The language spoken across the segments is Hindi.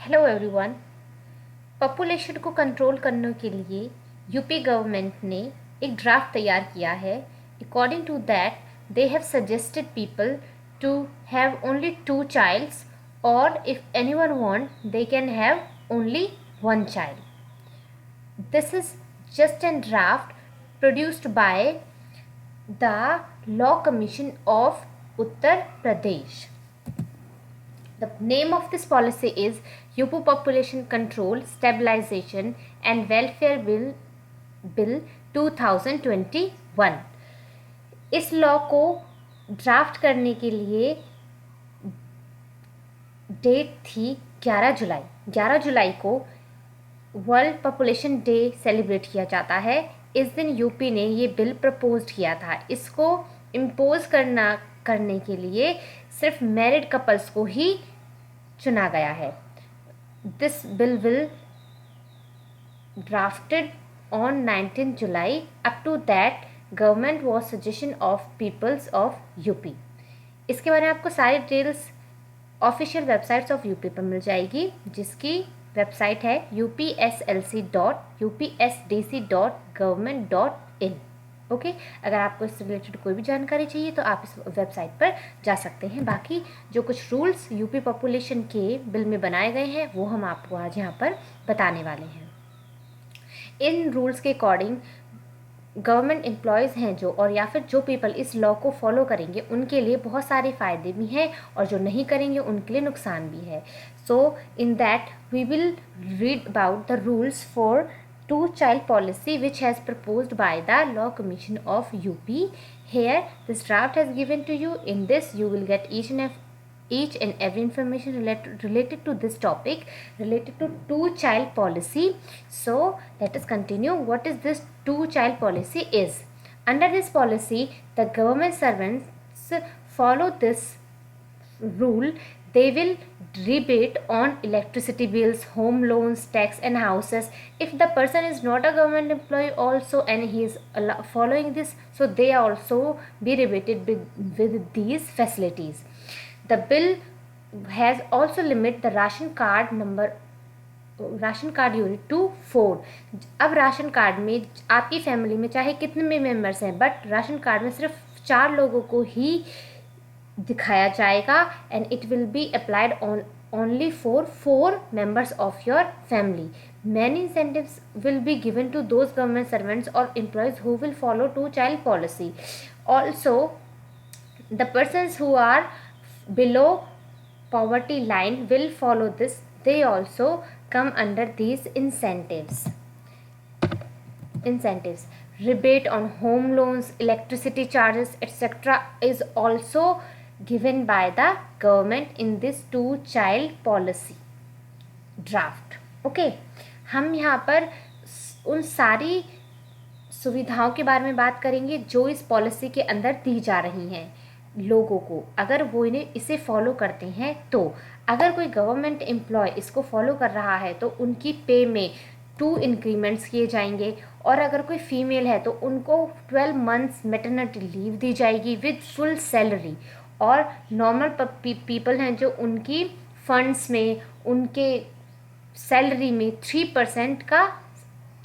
Hello everyone. पॉपुलेशन को कंट्रोल करने के लिए यूपी गवर्नमेंट ने एक ड्राफ्ट तैयार किया है। According to that they have suggested people to have only 2 childs और if anyone want they can have only 1 child. This is just a draft produced by the Law Commission of Uttar Pradesh. The name of this policy is UP Population Control, Stabilization and Welfare Bill 2021. इस लॉ को ड्राफ्ट करने के लिए डेट थी 11 जुलाई. 11 जुलाई को वर्ल्ड पॉपुलेशन डे सेलिब्रेट किया जाता है. इस दिन यूपी ने ये बिल प्रपोज किया था. इसको इम्पोज करने के लिए सिर्फ मैरिड कपल्स को ही चुना गया है. This bill will drafted on 19 July. Up to that government was suggestion of peoples of UP. इसके बारे में आपको सारी details official websites of UP पर मिल जाएगी, जिसकी वेबसाइट है upslc.upsdc.government.in. ओके, अगर आपको इससे रिलेटेड कोई भी जानकारी चाहिए तो आप इस वेबसाइट पर जा सकते हैं. बाकी जो कुछ रूल्स यूपी पॉपुलेशन के बिल में बनाए गए हैं वो हम आपको आज यहाँ पर बताने वाले हैं. इन रूल्स के अकॉर्डिंग गवर्नमेंट एम्प्लॉयज़ हैं जो, और या फिर जो पीपल इस लॉ को फॉलो करेंगे उनके लिए बहुत सारे फ़ायदे भी हैं और जो नहीं करेंगे उनके लिए नुकसान भी है. So in that we will read about the rules for 2 child policy which has proposed by the Law Commission of UP. Here this draft has given to you. In this you will get each and every information related to this topic, related to 2 child policy. So let us continue. What is this 2 child policy is? Under this policy the government servants follow this rule. They will rebate on electricity bills, home loans, tax and houses. If the person is not a government employee also and he is following this, so they also be rebated with these facilities. The bill has also limit the ration card unit to 4. अब राशन कार्ड में आपकी फैमिली में चाहे कितने भी मेंबर्स हैं, बट राशन कार्ड में सिर्फ 4 लोगों को ही दिखाया जाएगा and it will be applied on only for 4 members of your family. Many incentives will be given to those government servants or employees who will follow 2 child policy. Also, the persons who are below poverty line will follow this. They also come under these incentives. Rebate on home loans, electricity charges, etc. is also given by the government in this 2 child policy draft. Okay, हम यहाँ पर उन सारी सुविधाओं के बारे में बात करेंगे जो इस पॉलिसी के अंदर दी जा रही हैं लोगों को, अगर वो इसे फॉलो करते हैं तो. अगर कोई गवर्नमेंट एम्प्लॉय इसको फॉलो कर रहा है तो उनकी पे में 2 इंक्रीमेंट्स किए जाएंगे, और अगर कोई फीमेल है तो उनको 12 मंथ्स मैटरनिटी लीव दी जाएगी विद फुल सैलरी. और नॉर्मल पीपल हैं जो उनकी फंड्स में, उनके सैलरी में 3% का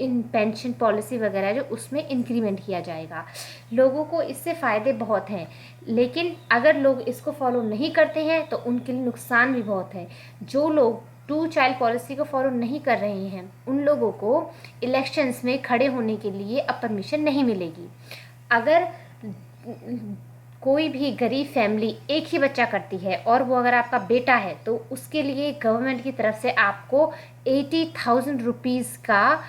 इन पेंशन पॉलिसी वगैरह जो उसमें इंक्रीमेंट किया जाएगा. लोगों को इससे फ़ायदे बहुत हैं, लेकिन अगर लोग इसको फॉलो नहीं करते हैं तो उनके लिए नुकसान भी बहुत है. जो लोग 2 child पॉलिसी को फॉलो नहीं कर रहे हैं उन लोगों को इलेक्शंस में खड़े होने के लिए अब परमिशन नहीं मिलेगी. अगर कोई भी गरीब फैमिली एक ही बच्चा करती है और वो अगर आपका बेटा है तो उसके लिए गवर्नमेंट की तरफ से आपको 80,000 रुपीज़ का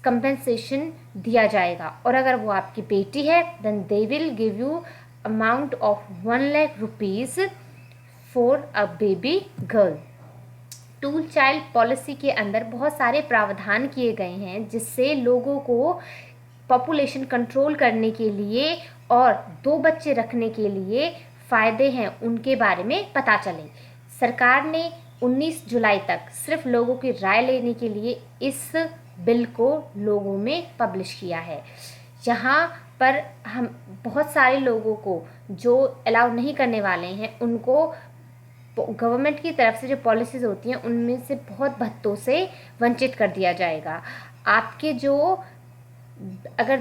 कंपेंसेशन दिया जाएगा. और अगर वो आपकी बेटी है then they will give you amount of 1 lakh rupees for a baby girl. 2 child policy के अंदर बहुत सारे प्रावधान किए गए हैं जिससे लोगों को पॉपुलेशन कंट्रोल करने के लिए और 2 बच्चे रखने के लिए फ़ायदे हैं उनके बारे में पता चले. सरकार ने 19 जुलाई तक सिर्फ लोगों की राय लेने के लिए इस बिल को लोगों में पब्लिश किया है. यहाँ पर हम बहुत सारे लोगों को जो अलाउ नहीं करने वाले हैं उनको गवर्नमेंट की तरफ से जो पॉलिसीज़ होती हैं उनमें से बहुत भत्तों से वंचित कर दिया जाएगा। आपके जो अगर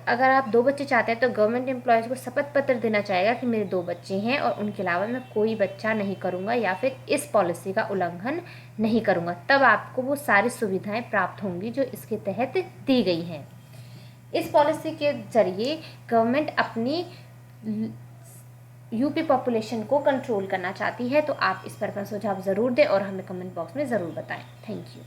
अगर आप 2 बच्चे चाहते हैं तो गवर्नमेंट एम्प्लॉयज़ को शपथ पत्र देना चाहेगा कि मेरे 2 बच्चे हैं और उनके अलावा मैं कोई बच्चा नहीं करूँगा या फिर इस पॉलिसी का उल्लंघन नहीं करूँगा। तब आपको वो सारी सुविधाएं प्राप्त होंगी जो इसके तहत दी गई हैं। इस पॉलिसी के ज़रिए गवर्नमेंट अपनी यूपी पॉपुलेशन को कंट्रोल करना चाहती है। तो आप इस पर अपना सुझाव ज़रूर दें और हमें कमेंट बॉक्स में ज़रूर बताएं। Thank you.